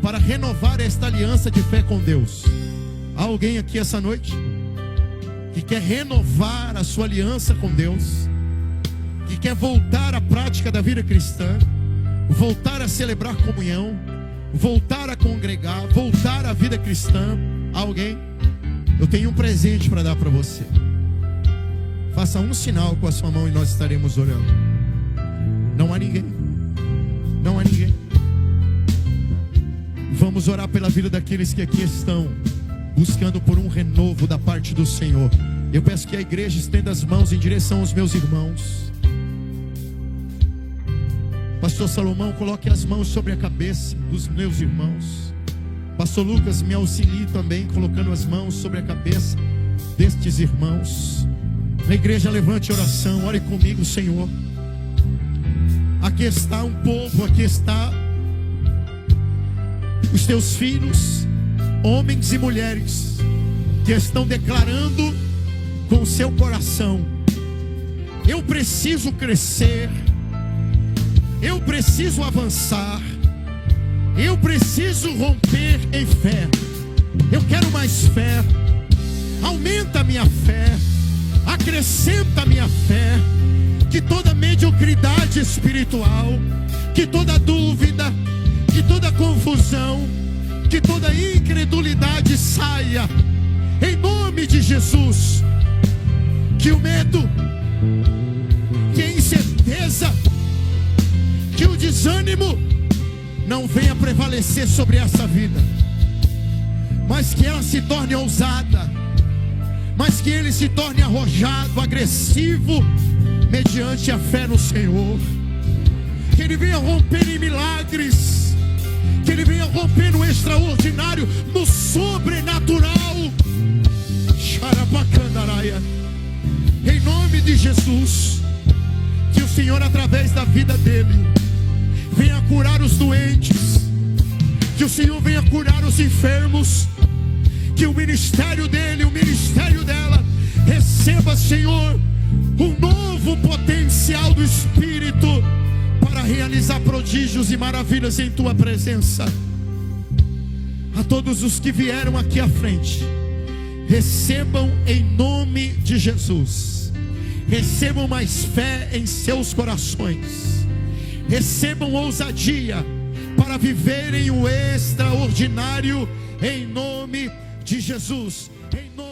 para renovar esta aliança de fé com Deus. Há alguém aqui essa noite que quer renovar a sua aliança com Deus, que quer voltar à prática da vida cristã, voltar a celebrar comunhão, voltar a congregar, voltar à vida cristã? Há alguém? Eu tenho um presente para dar para você. Faça um sinal com a sua mão e nós estaremos orando. Não há ninguém. Não há ninguém. Vamos orar pela vida daqueles que aqui estão buscando por um renovo da parte do Senhor. Eu peço que a igreja estenda as mãos em direção aos meus irmãos. Pastor Salomão, coloque as mãos sobre a cabeça dos meus irmãos. Pastor Lucas, me auxilie também colocando as mãos sobre a cabeça destes irmãos. A igreja, levante oração, ore comigo, Senhor. Aqui está um povo, aqui está os teus filhos, homens e mulheres, que estão declarando com o seu coração: eu preciso crescer, eu preciso avançar, eu preciso romper em fé, eu quero mais fé, aumenta a minha fé, acrescenta a minha fé, que toda mediocridade espiritual, que toda dúvida, que toda confusão, que toda incredulidade saia, em nome de Jesus. Que o medo, que a incerteza, que o desânimo não venha prevalecer sobre essa vida, mas que ela se torne ousada, mas que ele se torne arrojado, agressivo, mediante a fé no Senhor. Que ele venha romper em milagres, que ele venha romper no extraordinário, no sobrenatural. Xarabacandaraia. Em nome de Jesus, que o Senhor, através da vida dele, venha curar os doentes, que o Senhor venha curar os enfermos, que o ministério dele, o ministério dela, receba, Senhor, um novo potencial do Espírito para realizar prodígios e maravilhas em tua presença. A todos os que vieram aqui à frente, recebam em nome de Jesus, recebam mais fé em seus corações, recebam ousadia para viverem o extraordinário em nome de Jesus. Em nome